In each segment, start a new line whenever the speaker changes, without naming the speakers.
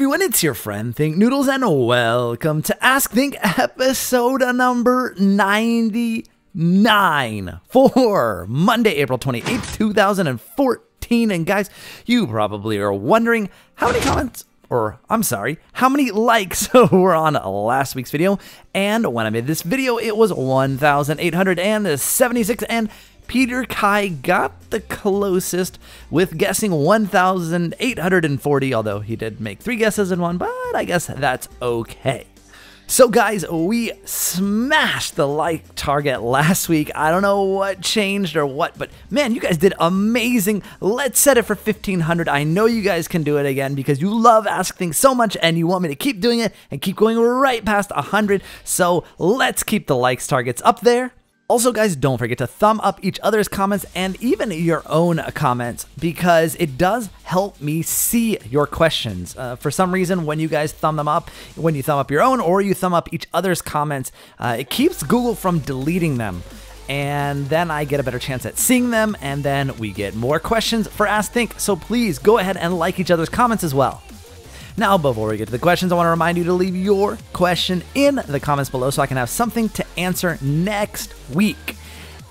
everyone, it's your friend Thinknoodles, and welcome to Ask Think episode number 99 for Monday, April 28th, 2014. And guys, you probably are wondering how many comments, or I'm sorry, how many likes were on last week's video. And when I made this video, it was 1,876, and Peter Kai got the closest with guessing 1,840, although he did make 3 guesses in one, but I guess that's okay. So guys, we smashed the like target last week. I don't know what changed or what, but man, you guys did amazing. Let's set it for 1,500. I know you guys can do it again because you love Ask Things so much and you want me to keep doing it and keep going right past 100. So let's keep the likes targets up there. Also, guys, don't forget to thumb up each other's comments and even your own comments because it does help me see your questions. For some reason, when you guys thumb them up, when you thumb up your own or you thumb up each other's comments, it keeps Google from deleting them. And then I get a better chance at seeing them, and then we get more questions for Ask Think. So please go ahead and like each other's comments as well. Now, before we get to the questions, I want to remind you to leave your question in the comments below so I can have something to answer next week.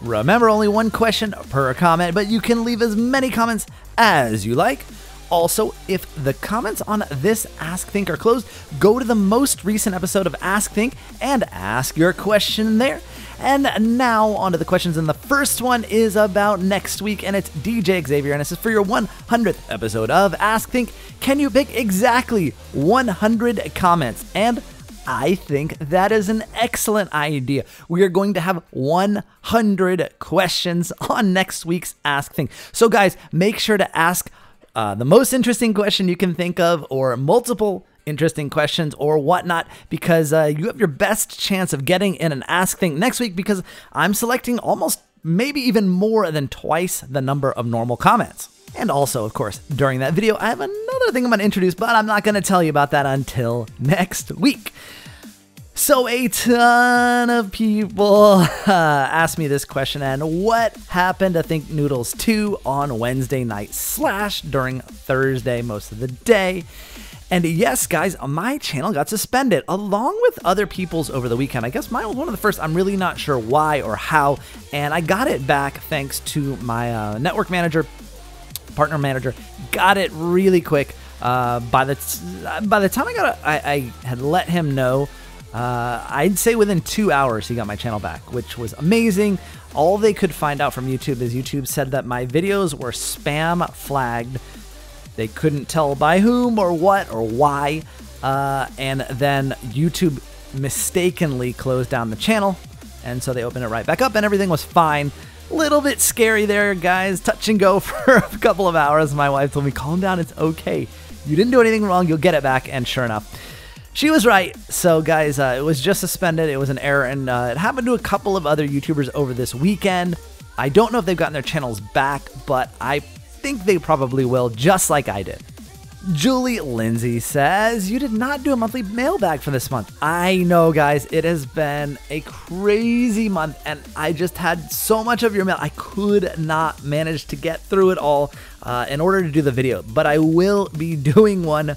Remember, only one question per comment, but you can leave as many comments as you like. Also, if the comments on this Ask Think are closed, go to the most recent episode of Ask Think and ask your question there. And now on to the questions, and the first one is about next week, and it's DJ Xavier, and this is for your 100th episode of Ask Think. Can you pick exactly 100 comments? And I think that is an excellent idea. We are going to have 100 questions on next week's Ask Think. So guys, make sure to ask the most interesting question you can think of, or multiple interesting questions or whatnot, because you have your best chance of getting in an Ask Think next week, because I'm selecting almost maybe even more than twice the number of normal comments. And also, of course, during that video, I have another thing I'm going to introduce, but I'm not going to tell you about that until next week. So a ton of people asked me this question, and what happened to Thinknoodles 2 on Wednesday night / during Thursday most of the day? And yes, guys, my channel got suspended along with other people's over the weekend. I guess mine was one of the first. I'm really not sure why or how. And I got it back thanks to my network manager, partner manager. Got it really quick. By the time I got it, I had let him know. I'd say within 2 hours he got my channel back, which was amazing. All they could find out from YouTube is YouTube said that my videos were spam flagged. They couldn't tell by whom or what or why, and then YouTube mistakenly closed down the channel, and so they opened it right back up, and everything was fine. Little bit scary there, guys. Touch and go for a couple of hours. My wife told me, calm down, it's okay. You didn't do anything wrong, you'll get it back, and sure enough, she was right. So guys, it was just suspended. It was an error, and it happened to a couple of other YouTubers over this weekend. I don't know if they've gotten their channels back, but I think they probably will, just like I did. Julie Lindsay says, you did not do a monthly mailbag for this month. I know, guys, it has been a crazy month, and I just had so much of your mail. I could not manage to get through it all in order to do the video, but I will be doing one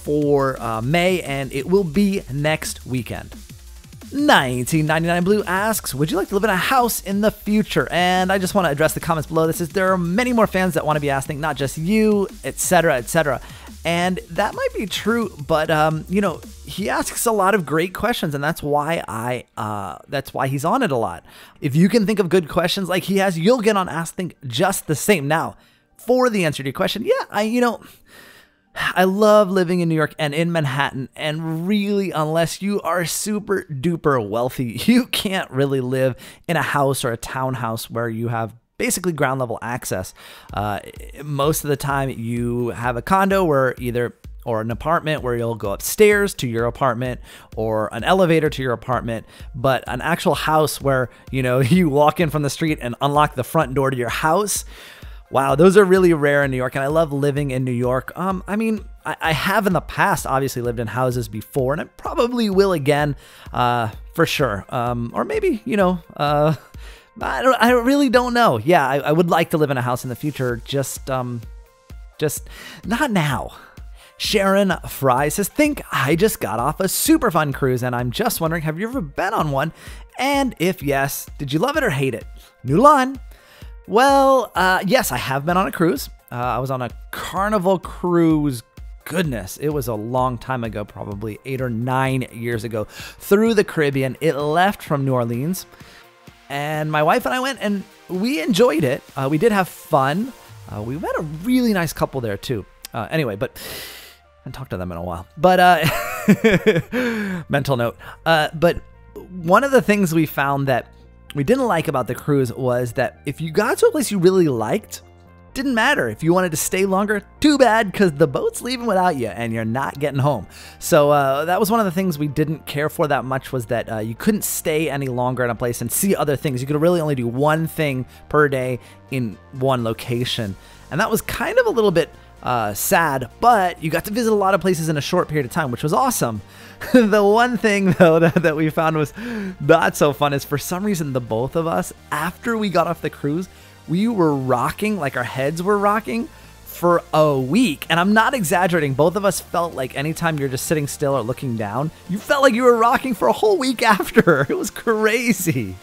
for May, and it will be next weekend. 1999 Blue asks, would you like to live in a house in the future? And I just want to address the comments below. This is, there are many more fans that want to be asking, not just you, etc., etc. And that might be true, but you know, he asks a lot of great questions, and that's why that's why he's on it a lot. If you can think of good questions like he has, you'll get on Ask Think just the same. Now, for the answer to your question, yeah, I love living in New York and in Manhattan, and really, unless you are super duper wealthy, you can't really live in a house or a townhouse where you have basically ground level access. Most of the time you have a condo or an apartment where you'll go upstairs to your apartment, or an elevator to your apartment, but an actual house where, you know, you walk in from the street and unlock the front door to your house. Wow, those are really rare in New York, and I love living in New York. I mean, I have in the past obviously lived in houses before, and I probably will again, for sure. Or maybe, you know, I really don't know. Yeah, I would like to live in a house in the future, just not now. Sharon Fry says, think I just got off a super fun cruise and I'm just wondering, have you ever been on one? And if yes, did you love it or hate it? Noodle on. Well, yes, I have been on a cruise. I was on a Carnival cruise. Goodness, it was a long time ago, probably 8 or 9 years ago, through the Caribbean. It left from New Orleans, and my wife and I went, and we enjoyed it. We did have fun. We met a really nice couple there, too. Anyway, but I haven't talked to them in a while. But mental note. But one of the things we found that we didn't like about the cruise was that if you got to a place you really liked, didn't matter. If you wanted to stay longer, too bad, because the boat's leaving without you and you're not getting home. So that was one of the things we didn't care for that much, was that you couldn't stay any longer in a place and see other things. You could really only do one thing per day in one location. And that was kind of a little bit sad, but you got to visit a lot of places in a short period of time, which was awesome. The one thing, though, that we found was not so fun is, for some reason, the both of us, after we got off the cruise, we were rocking, like our heads were rocking for a week. And I'm not exaggerating. Both of us felt like anytime you're just sitting still or looking down, you felt like you were rocking for a whole week after. It was crazy.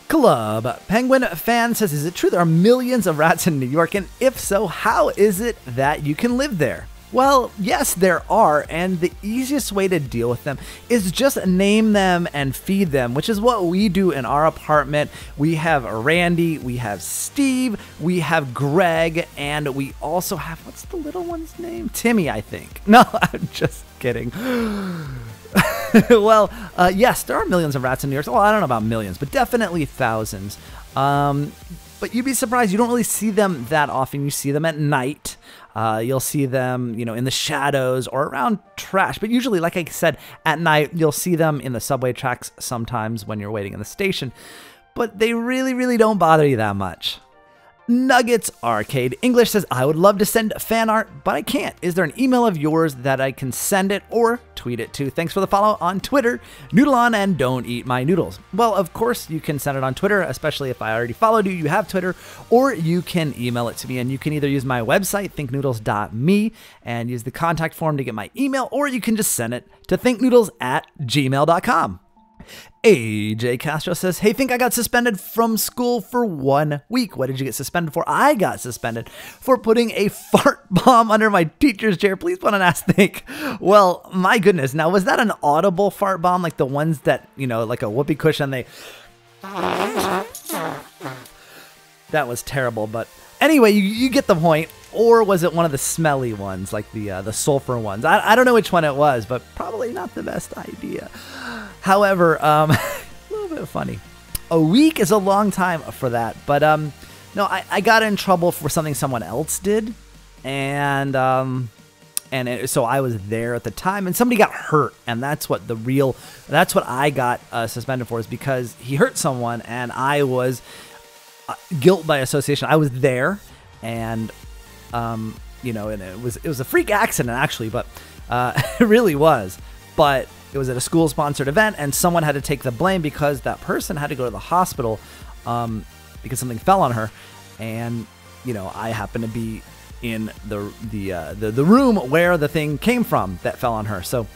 Club Penguin Fan says, is it true there are millions of rats in New York? And if so, how is it that you can live there? Well, yes, there are, and the easiest way to deal with them is just name them and feed them, which is what we do in our apartment. We have Randy, we have Steve, we have Greg, and we also have, what's the little one's name? Timmy, I think. No, I'm just kidding. Well, yes, there are millions of rats in New York. Well, I don't know about millions, but definitely thousands. But you'd be surprised. You don't really see them that often. You see them at night. You'll see them, in the shadows or around trash. But usually, like I said, at night, you'll see them in the subway tracks sometimes when you're waiting in the station. But they really, really don't bother you that much. Nuggets Arcade English says, I would love to send fan art, but I can't. Is there an email of yours that I can send it or tweet it to? Thanks for the follow on Twitter. Noodle on and don't eat my noodles. Well, of course, you can send it on Twitter, especially if I already followed you. You have Twitter, or you can email it to me. And you can either use my website, thinknoodles.me, and use the contact form to get my email, or you can just send it to thinknoodles@gmail.com. AJ Castro says, hey, think I got suspended from school for 1 week. What did you get suspended for? I got suspended for putting a fart bomb under my teacher's chair. Please put an ass think. Well, my goodness. Now, was that an audible fart bomb? Like the ones that, like a whoopee cushion, that was terrible. But anyway, you get the point. Or was it one of the smelly ones, like the sulfur ones? I don't know which one it was, but probably not the best idea. However, a little bit funny. A week is a long time for that. But no, I got in trouble for something someone else did. And so I was there at the time, and somebody got hurt. And that's what I got suspended for, is because he hurt someone, and I was guilt by association. I was there, and and it was a freak accident, actually, but it really was. But it was at a school-sponsored event, and someone had to take the blame because that person had to go to the hospital because something fell on her, and I happened to be in the room where the thing came from that fell on her. So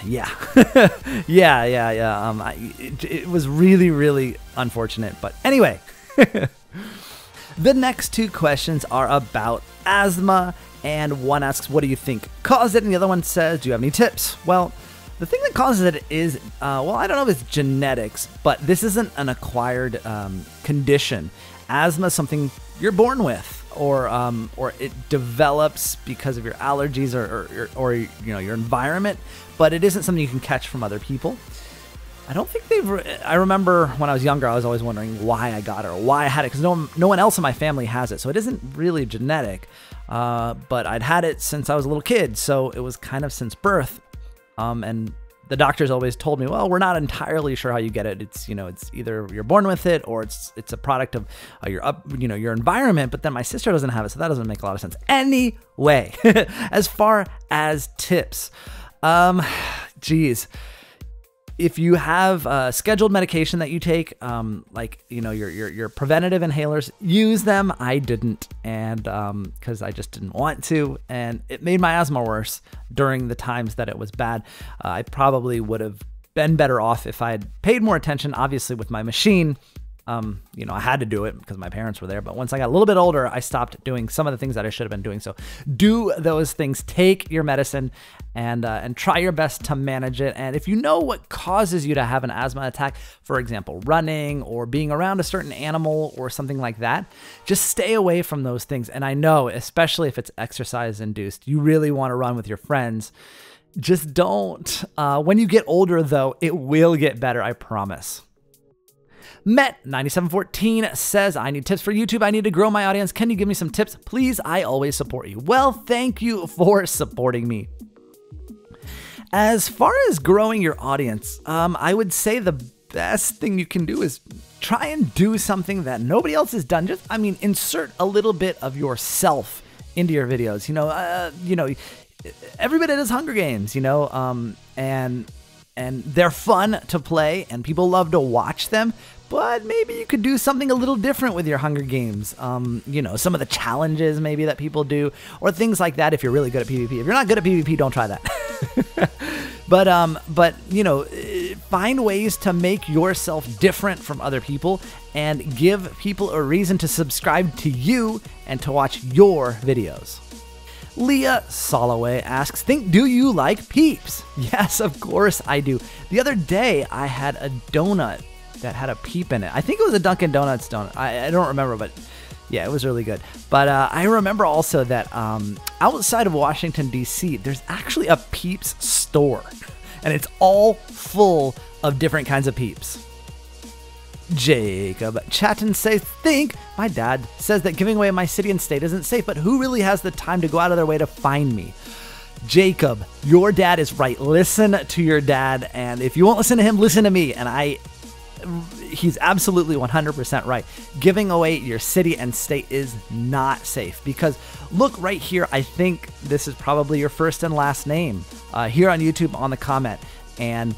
yeah, yeah. It was really, really unfortunate, but anyway. The next two questions are about asthma, and one asks, what do you think caused it? And the other one says, do you have any tips? Well, the thing that causes it is, I don't know if it's genetics, but this isn't an acquired condition. Asthma is something you're born with, or it develops because of your allergies or your environment, but it isn't something you can catch from other people. I don't think I remember when I was younger, I was always wondering why I got it or why I had it, because no one else in my family has it. So it isn't really genetic, but I'd had it since I was a little kid. So it was kind of since birth. And the doctors always told me, well, we're not entirely sure how you get it. It's, it's either you're born with it or it's a product of your environment. But then my sister doesn't have it. So that doesn't make a lot of sense. Anyway, as far as tips, geez. if you have scheduled medication that you take, like, you know, your preventative inhalers, use them. I didn't, and because I just didn't want to, and it made my asthma worse during the times that it was bad. I probably would have been better off if I had paid more attention, obviously, with my machine. You know, I had to do it because my parents were there, but once I got a little bit older, I stopped doing some of the things that I should have been doing. So do those things, take your medicine, and try your best to manage it. And if you know what causes you to have an asthma attack, for example, running or being around a certain animal or something like that, just stay away from those things. And I know, especially if it's exercise induced, you really want to run with your friends. Just don't. When you get older though, it will get better, I promise. Met9714 says, I need tips for YouTube. I need to grow my audience. Can you give me some tips? Please, I always support you. Well, thank you for supporting me. As far as growing your audience, I would say the best thing you can do is try and do something that nobody else has done. Just, I mean, insert a little bit of yourself into your videos. You know, everybody does Hunger Games, you know, and they're fun to play and people love to watch them. But maybe you could do something a little different with your Hunger Games. You know, some of the challenges maybe that people do, or things like that if you're really good at PvP. If you're not good at PvP, don't try that. But you know, find ways to make yourself different from other people and give people a reason to subscribe to you and to watch your videos. Leah Soloway asks, do you like Peeps? Yes, of course I do. The other day I had a donut that had a peep in it. I think it was a Dunkin' Donuts donut. I don't remember, but yeah, it was really good. But I remember also that outside of Washington, D.C., there's actually a Peeps store, and it's all full of different kinds of Peeps. Jacob Chatton says, my dad says that giving away my city and state isn't safe, but who really has the time to go out of their way to find me? Jacob, your dad is right. Listen to your dad, and if you won't listen to him, listen to me. And he's absolutely 100% right. Giving away your city and state is not safe, because look right here. I think this is probably your first and last name here on YouTube on the comment. And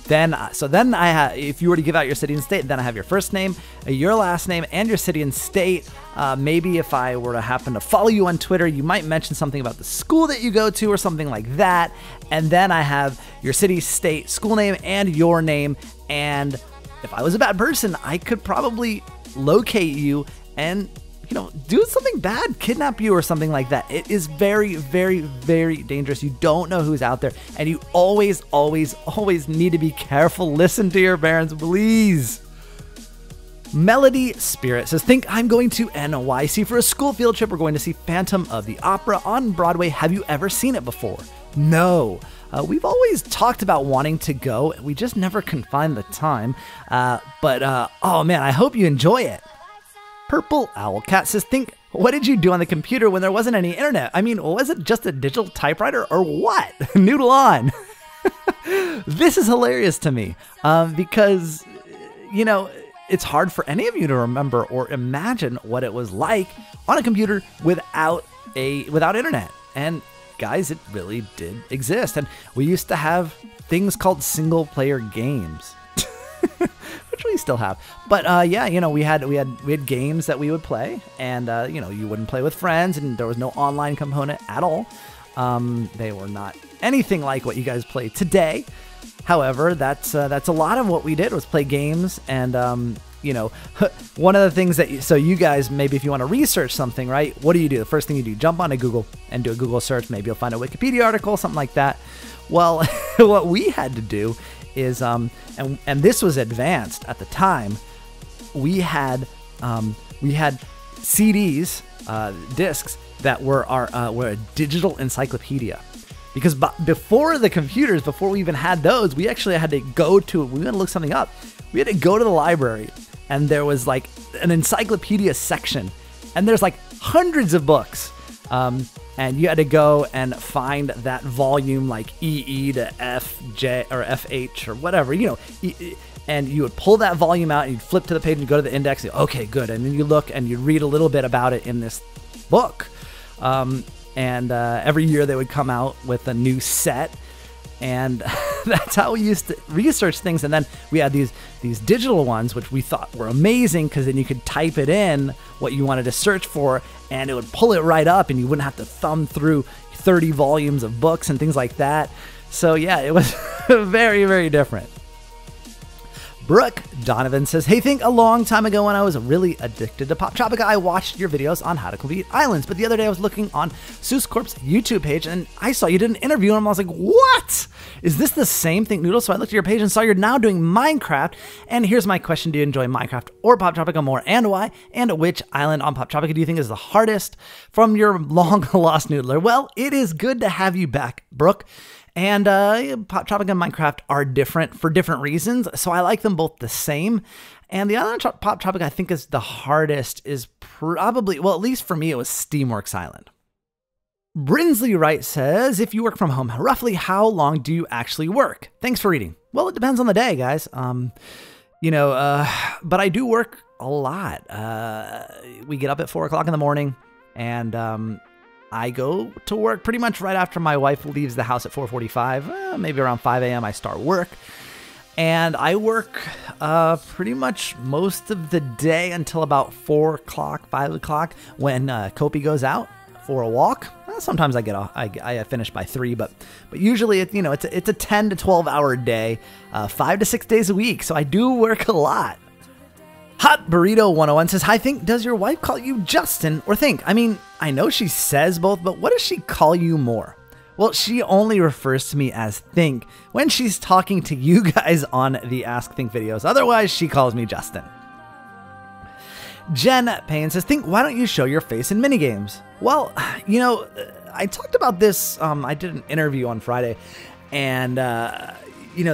then I have, if you were to give out your city and state, then I have your first name, your last name, and your city and state. Maybe if I were to happen to follow you on Twitter, you might mention something about the school that you go to or something like that. And then I have your city, state, school name, and your name. And if I was a bad person, I could probably locate you and, you know, do something bad, kidnap you or something like that. It is very, very, very dangerous. You don't know who's out there, and you always, always, always need to be careful. Listen to your parents, please. Melody Spirit says, I'm going to NYC for a school field trip. We're going to see Phantom of the Opera on Broadway. Have you ever seen it before? No. We've always talked about wanting to go. We just never can find the time. Oh man, I hope you enjoy it. Purple Owl Cat says, what did you do on the computer when there wasn't any internet? I mean, was it just a digital typewriter or what? Noodle on. This is hilarious to me because, you know, it's hard for any of you to remember or imagine what it was like on a computer without internet. And guys, it really did exist. And we used to have things called single player games. Which we still have, but yeah, you know, we had games that we would play, and you know, you wouldn't play with friends, and there was no online component at all. They were not anything like what you guys play today. However, that's a lot of what we did was play games, and you know, one of the things that so you guys, maybe if you want to research something, right? What do? The first thing you do, jump onto Google and do a Google search. Maybe you'll find a Wikipedia article, something like that. Well, what we had to do is and this was advanced at the time. We had CDs, discs that were a digital encyclopedia, because before the computers, before we even had those, we actually had to go to, we were gonna look something up. We had to go to the library, and there was like an encyclopedia section, and there's like hundreds of books. And you had to go and find that volume, like EE to FJ or FH or whatever, you know, and you would pull that volume out and you'd flip to the page and go to the index. And, okay, good. And then you look and you read a little bit about it in this book. And every year they would come out with a new set. And that's how we used to research things. And then we had these digital ones, which we thought were amazing because then you could type it in what you wanted to search for and it would pull it right up and you wouldn't have to thumb through 30 volumes of books and things like that. So yeah, it was very, very different. Brooke Donovan says, hey, think a long time ago when I was really addicted to Pop Tropica, I watched your videos on how to complete islands. But the other day I was looking on Seuss Corp's YouTube page and I saw you did an interview and I was like, what? Is this the same Thinknoodles? So I looked at your page and saw you're now doing Minecraft. And here's my question. Do you enjoy Minecraft or Pop Tropica more and why? And which island on Pop Tropica do you think is the hardest? From your long lost noodler. Well, it is good to have you back, Brooke. And Pop Tropica and Minecraft are different for different reasons, so I like them both the same. And the island Pop Tropica I think is the hardest is probably, well, at least for me, it was Steamworks Island. Brinsley Wright says, if you work from home, roughly how long do you actually work? Thanks for reading. Well, it depends on the day, guys. But I do work a lot. We get up at 4 o'clock in the morning and I go to work pretty much right after my wife leaves the house at 4:45, maybe around 5 a.m. I start work. And I work pretty much most of the day until about 4 o'clock, 5 o'clock when Kopi goes out for a walk. Sometimes I finish by 3, but usually it's a 10 to 12 hour day, 5 to 6 days a week. So I do work a lot. Hot Burrito 101 says, hi, Think, does your wife call you Justin or Think? I mean, I know she says both, but what does she call you more? Well, she only refers to me as Think when she's talking to you guys on the Ask Think videos. Otherwise, she calls me Justin. Jen Payne says, Think, why don't you show your face in minigames? Well, I talked about this. I did an interview on Friday and,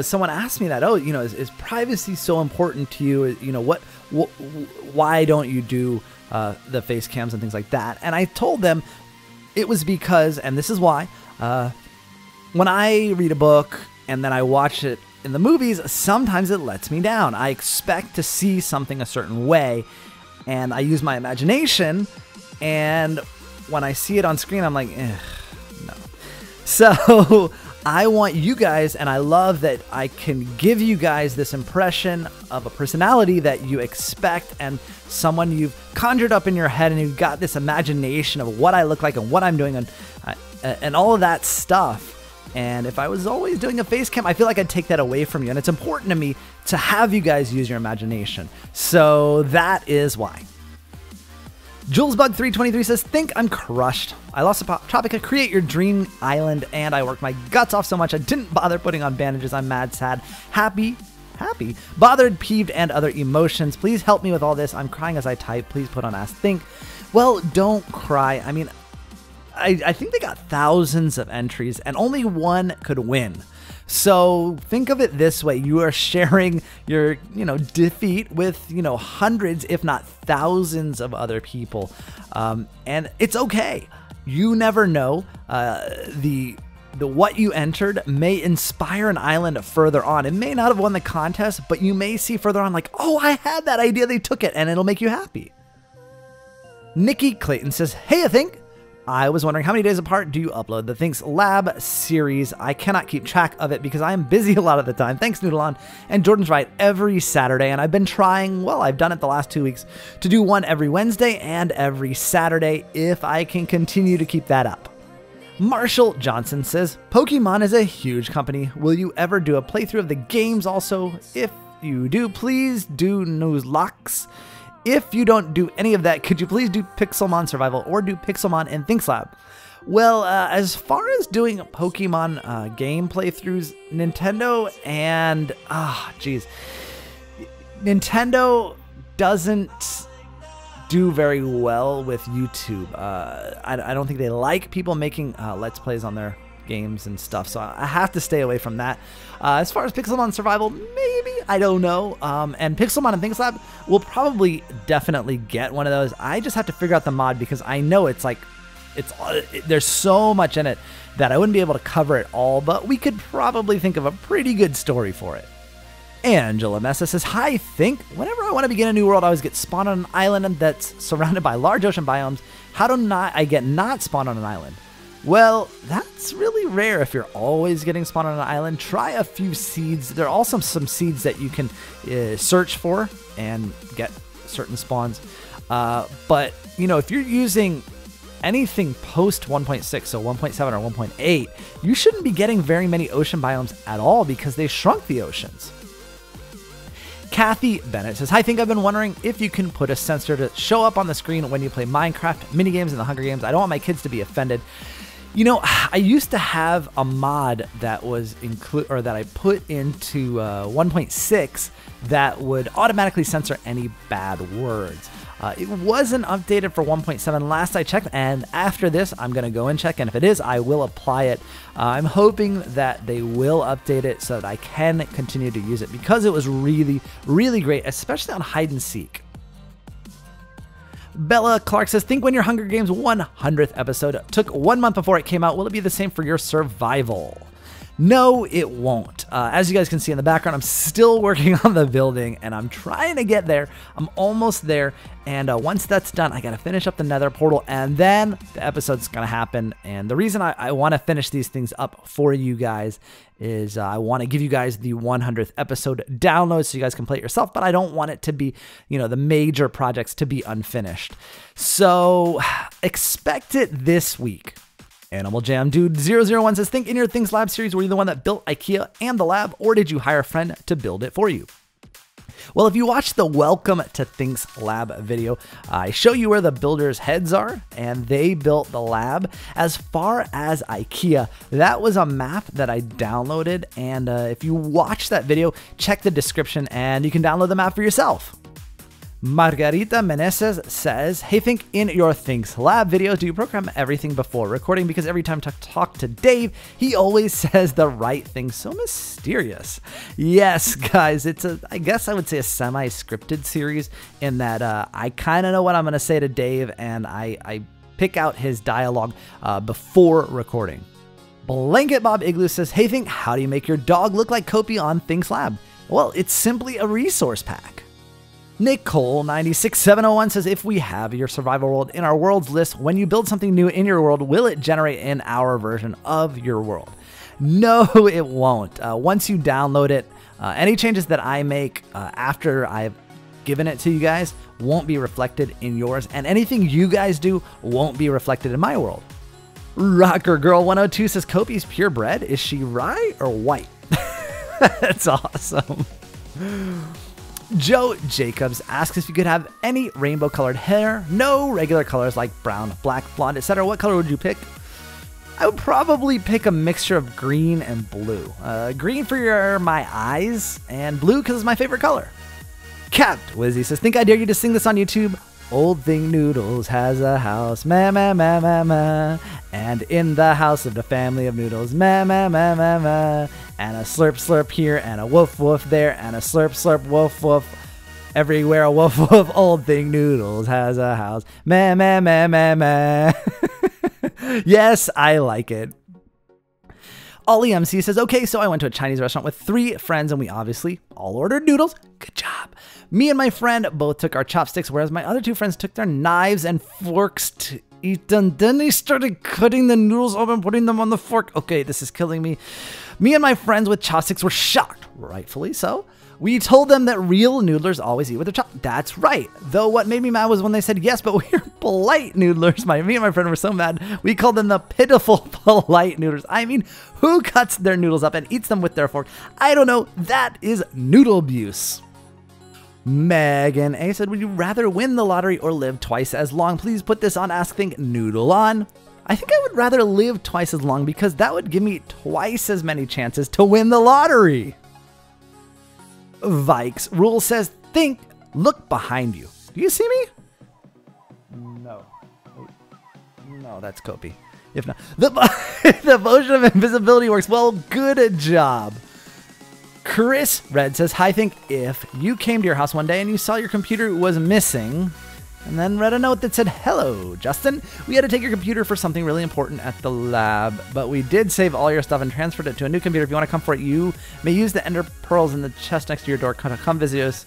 someone asked me that, is privacy so important to you? Why don't you do the face cams and things like that? And I told them it was because, and this is why, when I read a book and then I watch it in the movies, sometimes it lets me down. I expect to see something a certain way and I use my imagination, and when I see it on screen, I'm like, no. So I want you guys, and I love that I can give you guys this impression of a personality that you expect and someone you've conjured up in your head, and you've got this imagination of what I look like and what I'm doing and all of that stuff. And if I was always doing a face cam, I feel like I'd take that away from you. And it's important to me to have you guys use your imagination. So that is why. JulesBug323 says, Think, I'm crushed. I lost a Pop Tropica, create your dream island, and I worked my guts off so much I didn't bother putting on bandages. I'm mad, sad, happy, bothered, peeved, and other emotions. Please help me with all this. I'm crying as I type. Please put on Ask Think. Well, don't cry. I mean, I think they got thousands of entries and only one could win. So think of it this way. You are sharing your, defeat with, hundreds, if not thousands of other people. And it's okay. You never know. The what you entered may inspire an island further on. It may not have won the contest, but you may see further on like, oh, I had that idea. They took it, and it'll make you happy. Nikki Clayton says, hey, I think. I was wondering, how many days apart do you upload the Thinks Lab series? I cannot keep track of it because I am busy a lot of the time. Thanks, Noodle. And Jordan's right, every Saturday. And I've been trying, well, I've done it the last 2 weeks, to do one every Wednesday and every Saturday if I can continue to keep that up. Marshall Johnson says, Pokemon is a huge company. Will you ever do a playthrough of the games also? If you do, please do Nuzlocke. If you don't do any of that, could you please do Pixelmon Survival or do Pixelmon and Thinks Lab? Well, as far as doing Pokemon game playthroughs, Nintendo and, Nintendo doesn't do very well with YouTube. I don't think they like people making Let's Plays on their games and stuff, so I have to stay away from that. As far as Pixelmon Survival, maybe, I don't know. And Pixelmon and Thinks Lab will probably definitely get one of those. I just have to figure out the mod because I know there's so much in it that I wouldn't be able to cover it all, but we could probably think of a pretty good story for it. Angela Mesa says, hi, Think. Whenever I want to begin a new world, I always get spawned on an island that's surrounded by large ocean biomes. How do I get not spawned on an island? Well, that's really rare if you're always getting spawned on an island. Try a few seeds. There are also some seeds that you can search for and get certain spawns. But, you know, if you're using anything post 1.6, so 1.7 or 1.8, you shouldn't be getting very many ocean biomes at all because they shrunk the oceans. Kathy Bennett says, I think I've been wondering if you can put a sensor to show up on the screen when you play Minecraft, minigames, and the Hunger Games. I don't want my kids to be offended. You know, I used to have a mod that was that I put into 1.6 that would automatically censor any bad words. It wasn't updated for 1.7 last I checked, and after this, I'm going to go and check, and if it is, I will apply it. I'm hoping that they will update it so that I can continue to use it, because it was really, really great, especially on hide and seek. Bella Clark says, think when your Hunger Games 100th episode took 1 month before it came out, will it be the same for your survival? No, it won't. As you guys can see in the background, I'm still working on the building and I'm trying to get there. I'm almost there. And once that's done, I got to finish up the Nether portal and then the episode's going to happen. And the reason I want to finish these things up for you guys is I want to give you guys the 100th episode download so you guys can play it yourself, but I don't want it to be, you know, the major projects to be unfinished. So expect it this week. Animal Jam Dude 001 says, think in your Things Lab series, were you the one that built IKEA and the lab, or did you hire a friend to build it for you? Well, if you watch the Welcome to Things Lab video, I show you where the builders' heads are, and they built the lab. As far as IKEA, that was a map that I downloaded, and if you watch that video, check the description, and you can download the map for yourself. Margarita Meneses says, hey, think in your Things Lab video, do you program everything before recording? Because every time I talk to Dave, he always says the right thing. So mysterious. Yes, guys, it's I guess I would say a semi-scripted series in that I kind of know what I'm going to say to Dave, and I pick out his dialogue before recording. Blanket Bob Igloo says, hey, think, how do you make your dog look like Kopi on Things Lab? Well, it's simply a resource pack. Nicole96701 says, if we have your survival world in our worlds list, when you build something new in your world, will it generate in our version of your world? No, it won't. Once you download it, any changes that I make after I've given it to you guys won't be reflected in yours, and anything you guys do won't be reflected in my world. Rocker Girl 102 says, Kopi's purebred. Is she rye or white? That's awesome. Joe Jacobs asks if you could have any rainbow colored hair, no regular colors like brown, black, blonde, etc. What color would you pick? I would probably pick a mixture of green and blue. Green for my eyes, and blue because it's my favorite color. Capped Wizzy says, think I dare you to sing this on YouTube. Old Thinknoodles has a house, ma ma ma ma ma, and in the house of the family of noodles, ma ma ma ma ma, and a slurp slurp here, and a woof woof there, and a slurp slurp woof woof everywhere. A woof woof. Old Thinknoodles has a house, ma ma ma ma ma. Yes, I like it. Ollie MC says, okay, so I went to a Chinese restaurant with 3 friends and we obviously all ordered noodles. Good job. Me and my friend both took our chopsticks, whereas my other 2 friends took their knives and forks to eat them. Then they started cutting the noodles open, putting them on the fork. Okay, this is killing me. Me and my friends with chopsticks were shocked, rightfully so. We told them that real noodlers always eat with their chopsticks. That's right. Though what made me mad was when they said yes, but we're polite noodlers. Me and my friend were so mad. We called them the pitiful polite noodlers. I mean, who cuts their noodles up and eats them with their fork? I don't know. That is noodle abuse. Megan A said, would you rather win the lottery or live twice as long? Please put this on Ask Think Noodle on. I think I would rather live twice as long because that would give me twice as many chances to win the lottery. Vikes Rule says, think, look behind you. Do you see me? No. No, that's Kopi. If not, the potion of invisibility works. Well, good job. Chris Red says, hi, think, if you came to your house one day and you saw your computer was missing, And then read a note that said, "Hello, Justin. We had to take your computer for something really important at the lab, but we did save all your stuff and transferred it to a new computer. If you want to come for it, you may use the ender pearls in the chest next to your door. Come visit us.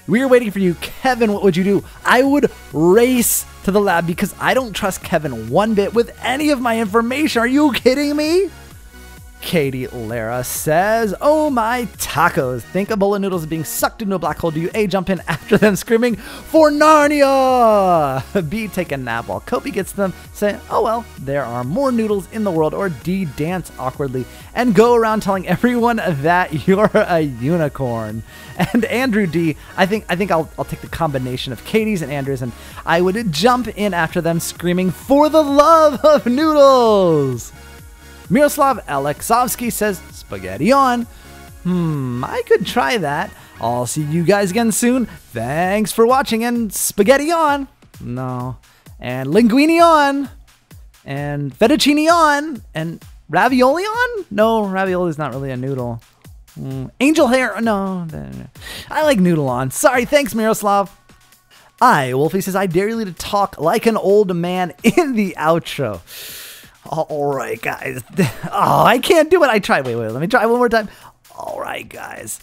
We are waiting for you. Kevin, what would you do?" I would race to the lab because I don't trust Kevin one bit with any of my information. Are you kidding me? Katie Lara says, "Oh my tacos. Think a bowl of noodles is being sucked into a black hole. Do you A, jump in after them screaming for Narnia? B, take a nap while Kobe gets them, say, oh well, there are more noodles in the world? Or D, dance awkwardly and go around telling everyone that you're a unicorn?" And Andrew D, I think I'll take the combination of Katie's and Andrew's, and I would jump in after them screaming for the love of noodles. Miroslav Alexovsky says, "Spaghetti on." I could try that. I'll see you guys again soon. Thanks for watching, and spaghetti on. No. And linguine on. And fettuccine on. And ravioli on? No, ravioli is not really a noodle. Angel hair? No. I like noodle on. Sorry, thanks, Miroslav. Wolfie says, "I dare you to talk like an old man in the outro." All right, guys. Oh, I can't do it. I tried. Wait. Let me try one more time. All right, guys.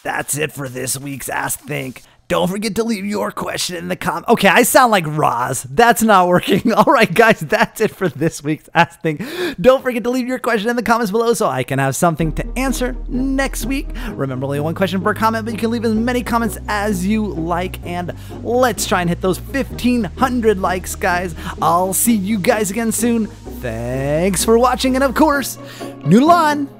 That's it for this week's Ask Think. Don't forget to leave your question in the comments. Okay, I sound like Roz. That's not working. All right, guys. That's it for this week's Ask Think. Don't forget to leave your question in the comments below so I can have something to answer next week. Remember, only one question per comment, but you can leave as many comments as you like. And let's try and hit those 1,500 likes, guys. I'll see you guys again soon. Thanks for watching, and of course, noodle on!